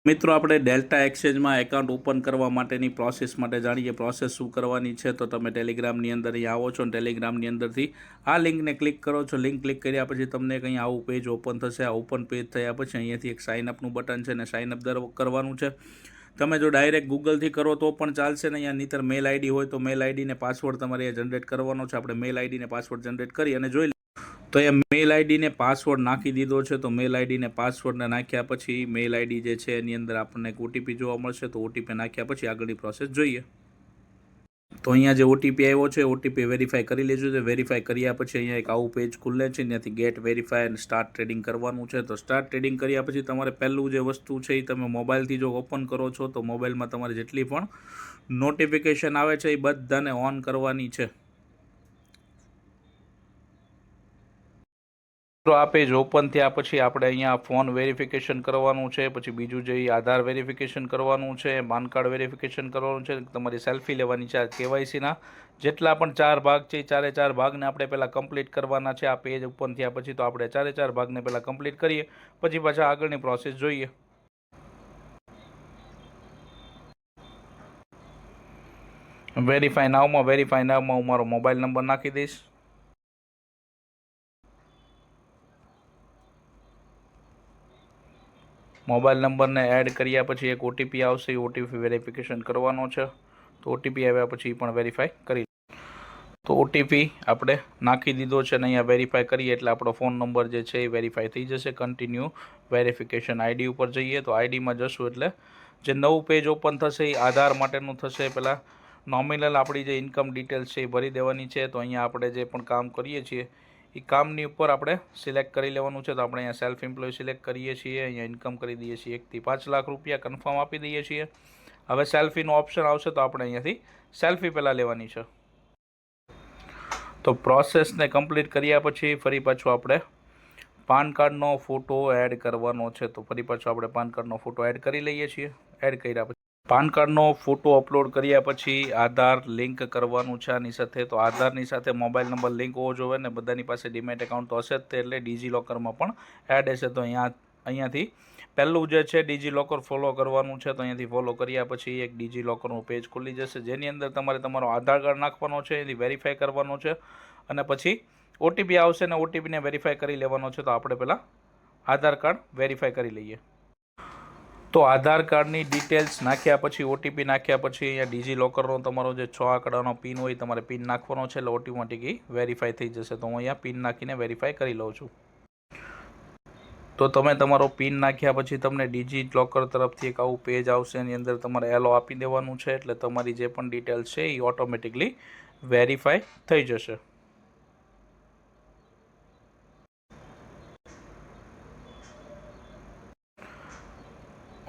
મિત્રો આપણે delta એક્સચેન્જમાં account open કરવા માટેની પ્રોસેસ માટે જાણીએ. પ્રોસેસ શું કરવાની છે તો તમે ટેલિગ્રામની અંદર અહીં આવો છો અને ટેલિગ્રામની અંદરથી આ લિંકને ક્લિક કરો છો. લિંક ક્લિક કર્યા પછી તમને કંઈ આવું પેજ ઓપન થશે. આ ઓપન પેજ થયા પછી અહીંયાથી એક સાઇનઅપનું બટન છે ને સાઇનઅપ કરવાનું છે. તમે જો ડાયરેક્ટ ગૂગલથી કરો તો પણ ચાલશે ને. અહીંયા નીતર મેલ આઈડી હોય તો મેલ આઈડીને પાસવર્ડ તમારે અહીંયા જનરેટ કરવાનો છે. આપણે મેલ આઈડીને પાસવર્ડ જનરેટ કરી અને જોઈ તો એ મેલ આઈડીને પાસવર્ડ નાખી દીધો છે. તો મેલ આઈડીને પાસવર્ડને નાખ્યા પછી મેલ આઈડી જે છે એની અંદર આપણને એક ઓટીપી જોવા મળશે. તો ઓટીપી નાખ્યા પછી આગળની પ્રોસેસ જોઈએ. તો અહીંયા જે ઓટીપી આવ્યો છે ઓટીપી વેરીફાઈ કરી લેજો. વેરીફાઈ કર્યા પછી અહીંયા એક આવું પેજ ખુલે છે. ત્યાંથી ગેટ વેરીફાઈ અને સ્ટાર્ટ ટ્રેડિંગ કરવાનું છે. તો સ્ટાર્ટ ટ્રેડિંગ કર્યા પછી તમારે પહેલું જે વસ્તુ છે એ તમે મોબાઈલથી જો ઓપન કરો છો તો મોબાઈલમાં તમારે જેટલી પણ નોટિફિકેશન આવે છે એ બધાને ઓન કરવાની છે. તો આ પેજ ઓપન થયા પછી આપણે અહીંયા ફોન વેરિફિકેશન કરવાનું છે. પછી બીજું જે આધાર વેરિફિકેશન કરવાનું છે, પાન કાર્ડ વેરિફિકેશન કરવાનું છે, તમારી સેલ્ફી લેવાની છે. આ કેવાયસીના જેટલા પણ 4 ભાગ છે એ 4 ભાગને આપણે પહેલાં કમ્પ્લીટ કરવાના છે. આ પેજ ઓપન થયા પછી તો આપણે 4 ભાગને પહેલાં કમ્પ્લીટ કરીએ પછી પાછા આગળની પ્રોસેસ જોઈએ. વેરીફાઈ નાવમાં હું મારો મોબાઈલ નંબર નાખી દઈશ. મોબાઈલ નંબરને એડ કર્યા પછી એક ઓટીપી આવશે. એ ઓટીપી વેરિફિકેશન કરવાનો છે. તો ઓટીપી આવ્યા પછી પણ વેરીફાઈ કરી. તો ઓટીપી આપણે નાખી દીધો છે અને અહીંયા વેરીફાઈ કરીએ એટલે આપણો ફોન નંબર જે છે એ વેરીફાઈ થઈ જશે. કન્ટિન્યુ વેરિફિકેશન આઈડી ઉપર જઈએ. તો આઈડીમાં જશું એટલે જે નવું પેજ ઓપન થશે એ આધાર માટેનું થશે. પહેલાં નોમિનલ આપણી જે ઇન્કમ ડિટેલ્સ છે એ ભરી દેવાની છે. તો અહીંયા આપણે જે પણ કામ કરીએ છીએ એ કામની ઉપર આપણે સિલેક્ટ કરી લેવાનું છે. તો આપણે અહીંયા સેલ્ફ એમ્પ્લોય સિલેક્ટ કરીએ છીએ. અહીંયા ઇન્કમ કરી દઈએ છીએ 1 થી 5 લાખ રૂપિયા, કન્ફર્મ આપી દઈએ છીએ. હવે સેલ્ફીનો ઓપ્શન આવશે તો આપણે અહીંયાથી સેલ્ફી પહેલાં લેવાની છે. તો પ્રોસેસને કમ્પ્લીટ કર્યા પછી ફરી પાછું આપણે પાન કાર્ડનો ફોટો એડ કરવાનો છે. તો ફરી પાછું આપણે પાન કાર્ડનો ફોટો એડ કરી લઈએ છીએ. એડ કર્યા પછી પાન કાર્ડનો ફોટો અપલોડ કર્યા પછી આધાર લિંક કરવાનું છે આની સાથે. તો આધારની સાથે મોબાઈલ નંબર લિંક હોવો જોઈએ ને બધાની પાસે ડીમેટ એકાઉન્ટ તો હશે જ તે, એટલે ડિજીલોકરમાં પણ એડ હશે. તો અહીંયાથી પહેલું જે છે ડિજીલોકર ફોલો કરવાનું છે. તો અહીંયાથી ફોલો કર્યા પછી એક ડિજીલોકરનું પેજ ખુલી જશે જેની અંદર તમારે તમારો આધાર કાર્ડ નાખવાનો છે, એથી વેરીફાઈ કરવાનો છે અને પછી ઓટીપી આવશે ને ઓટીપીને વેરીફાઈ કરી લેવાનો છે. તો આપણે પહેલાં આધાર કાર્ડ વેરીફાઈ કરી લઈએ. તો આધાર કાર્ડની ડિટેલ્સ નાખ્યા પછી ઓટીપી નાખ્યા પછી અહીંયા ડિજીલોકરનો તમારો જે 6 આંકડાનો પિન હોય તમારે પિન નાખવાનો છે એટલે ઓટોમેટિકલી વેરીફાઈ થઈ જશે. તો હું અહીંયા પિન નાખીને વેરીફાઈ કરી લઉં છું. તો તમે તમારો પિન નાખ્યા પછી તમને ડિજીલોકર તરફથી એક આવું પેજ આવશે. એની અંદર તમારે એલો આપી દેવાનું છે એટલે તમારી જે પણ ડિટેલ્સ છે એ ઓટોમેટિકલી વેરીફાઈ થઈ જશે.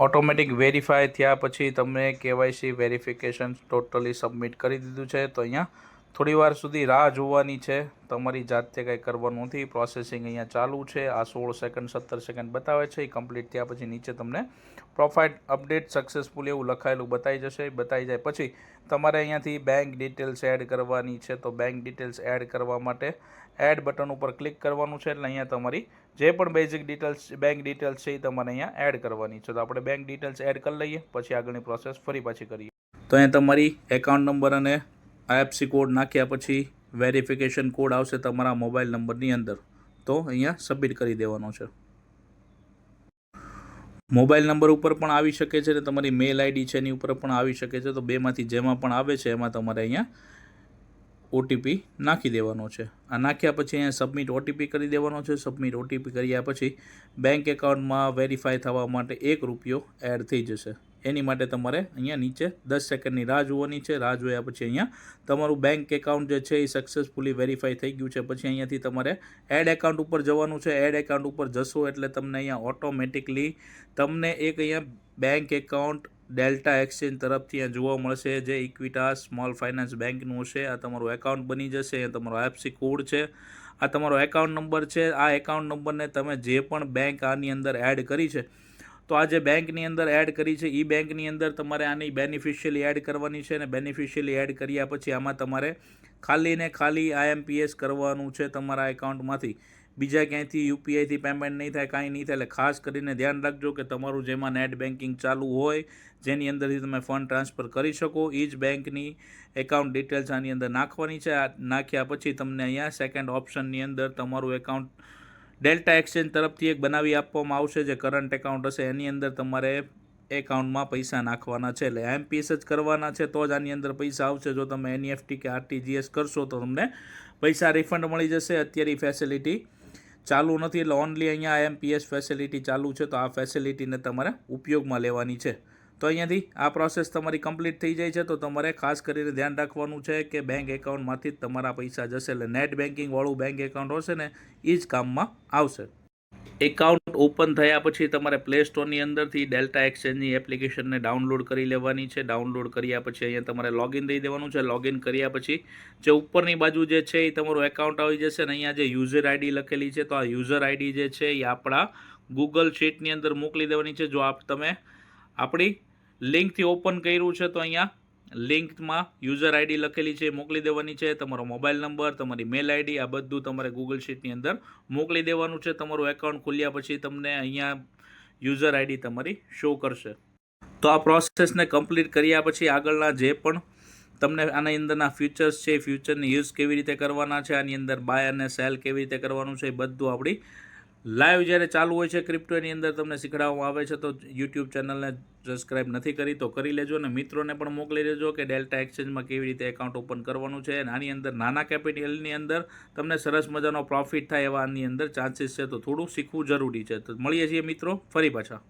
ઓટોમેટિક વેરીફાઈ થયા પછી તમે કેવાયસી વેરિફિકેશન ટોટલી સબમિટ કરી દીધું છે. તો અહીંયા થોડી વાર સુધી રાહ જોવાની છે. તમારી જાતે કંઈ કરવાનું નથી. પ્રોસેસિંગ અહીંયા ચાલુ છે. આ 16 સેકન્ડ 17 સેકન્ડ બતાવે છે. એ કમ્પ્લીટ થયા પછી નીચે તમને પ્રોફાઇલ અપડેટ સક્સેસફુલ એવું લખાયેલું બતાવી જશે. બતાવી જાય પછી તમારે અહીંયાથી બેંક ડિટેલ્સ એડ કરવાની છે. તો બેંક ડિટેલ્સ એડ કરવા માટે એડ બટન ઉપર ક્લિક કરવાનું છે. એટલે અહીંયા તમારી જે પણ બેઝિક ડિટેલ્સ બેંક ડિટેલ્સ છે એ તમારે અહીંયા એડ કરવાની છે. તો આપણે બેંક ડિટેલ્સ એડ કરી લઈએ પછી આગળની પ્રોસેસ ફરી પાછી કરીએ. તો અહીંયા તમારી એકાઉન્ટ નંબર અને આઈએફએસસી કોડ નાખ્યા પછી વેરિફિકેશન કોડ આવશે તમારા મોબાઈલ નંબરની અંદર. તો અહીંયા સબમિટ કરી દેવાનો છે. મોબાઈલ નંબર ઉપર પણ આવી શકે છે અને તમારી મેલ આઈડી છે એની ઉપર પણ આવી શકે છે. તો બેમાંથી જેમાં પણ આવે છે એમાં તમારે અહીંયા ઓટીપી નાખી દેવાનો છે. આ નાખ્યા પછી અહીંયા સબમિટ ઓટીપી કરી દેવાનો છે. સબમિટ ઓટીપી કર્યા પછી બેંક એકાઉન્ટમાં વેરીફાઈ થવા માટે ₹1 એડ થઈ જશે. એની માટે તમારે અહીંયા નીચે 10 સેકન્ડની રાહ જોવાની છે. રાહ જોયા પછી અહીંયા તમારું બેંક એકાઉન્ટ જે છે એ સક્સેસફુલી વેરીફાઈ થઈ ગયું છે. પછી અહીંયાથી તમારે એડ એકાઉન્ટ ઉપર જવાનું છે. એડ એકાઉન્ટ ઉપર જશો એટલે તમને અહીંયા ઓટોમેટિકલી તમને એક અહીંયા બેંક એકાઉન્ટ ડેલ્ટા એક્સચેન્જ તરફથી જોવા મળશે જે ઇક્વિટાસ સ્મોલ ફાઇનાન્સ બેંકનું હશે. આ તમારું એકાઉન્ટ બની જશે. તમારો આઈએફએસસી કોડ છે, આ તમારો એકાઉન્ટ નંબર છે. આ એકાઉન્ટ નંબરને તમે જે પણ બેંક આની અંદર એડ કરી છે તો આ જે બેંકની અંદર એડ કરી છે એ બેંકની અંદર તમારે આની બેનિફિશિયલી એડ કરવાની છે. અને બેનિફિશિયલી એડ કર્યા પછી આમાં તમારે ખાલી ને ખાલી આઈએમપીએસ કરવાનું છે તમારા એકાઉન્ટમાંથી. બીજા ક્યાંયથી યુપીઆઈથી પેમેન્ટ નહીં થાય, કાંઈ નહીં થાય. એટલે ખાસ કરીને ધ્યાન રાખજો કે તમારું જેમાં નેટ બેન્કિંગ ચાલુ હોય, જેની અંદરથી તમે ફંડ ટ્રાન્સફર કરી શકો, એ જ બેંકની એકાઉન્ટ ડિટેલ્સ આની અંદર નાખવાની છે. આ નાખ્યા પછી તમને અહીંયા સેકન્ડ ઓપ્શનની અંદર તમારું એકાઉન્ટ ડેલ્ટા એક્સચેન્જ તરફથી એક બનાવી આપવામાં આવશે, જે કરંટ એકાઉન્ટ હશે એની અંદર તમારે એકાઉન્ટમાં પૈસા નાખવાના છે. એટલે આઈએમપીએસ જ કરવાના છે તો જ આની અંદર પૈસા આવશે. જો તમે એનઈએફટી કે આરટીજીએસ કરશો તો તમને પૈસા રિફંડ મળી જશે. અત્યારે ફેસિલિટી ચાલુ નથી, એટલે ઓનલી અહીંયા આઈએમપીએસ ફેસિલિટી ચાલુ છે, તો આ ફેસિલિટીને તમારે ઉપયોગમાં લેવાની છે. તો અહીંયાથી આ પ્રોસેસ તમારી કમ્પ્લીટ થઈ જાય છે. તો તમારે ખાસ કરીને ધ્યાન રાખવાનું છે કે બેંક એકાઉન્ટમાંથી જ તમારા પૈસા જશે. એટલે નેટ બેન્કિંગવાળું બેંક એકાઉન્ટ હશે ને એ જ કામમાં આવશે. એકાઉન્ટ ઓપન થયા પછી તમારે પ્લે સ્ટોરની અંદરથી ડેલ્ટા એક્સચેન્જની એપ્લિકેશનને ડાઉનલોડ કરી લેવાની છે. ડાઉનલોડ કર્યા પછી અહીંયા તમારે લોગિન દઈ દેવાનું છે. લોગિન કર્યા પછી જે ઉપરની બાજુ જે છે એ તમારું એકાઉન્ટ આવી જશે ને અહીંયા જે યુઝર આઈડી લખેલી છે, તો આ યુઝર આઈડી જે છે એ આપણા ગૂગલ શીટની અંદર મોકલી દેવાની છે. જો તમે આપણી લિંકથી ઓપન કર્યું છે તો અહીંયા લિંકમાં યુઝર આઈડી લખેલી છે એ મોકલી દેવાની છે. તમારો મોબાઈલ નંબર, તમારી મેલ આઈડી, આ બધું તમારે ગૂગલ શીટની અંદર મોકલી દેવાનું છે. તમારું એકાઉન્ટ ખોલ્યા પછી તમને અહીંયા યુઝર આઈડી તમારી શો કરશે. તો આ પ્રોસેસને કમ્પ્લીટ કર્યા પછી આગળના જે પણ તમને આના અંદરના ફ્યુચર્સ છે, ફ્યુચરની યુઝ કેવી રીતે કરવાના છે, આની અંદર બાય અને સેલ કેવી રીતે કરવાનું છે, એ બધું આપણી લાઈવ જ્યારે ચાલુ હોય છે ક્રિપ્ટો એની અંદર તમને શીખડાવવામાં આવે છે. તો યુટ્યુબ ચેનલને સબસ્ક્રાઈબ નથી કરી તો કરી લેજો, અને મિત્રોને પણ મોકલી દેજો કે ડેલ્ટા એક્સચેન્જમાં કેવી રીતે એકાઉન્ટ ઓપન કરવાનું છે. અને આની અંદર નાના કેપિટલની અંદર તમને સરસ મજાનો પ્રોફિટ થાય એવા આની અંદર ચાન્સીસ છે. તો થોડું શીખવું જરૂરી છે. તો મળીએ છીએ મિત્રો ફરી પાછા.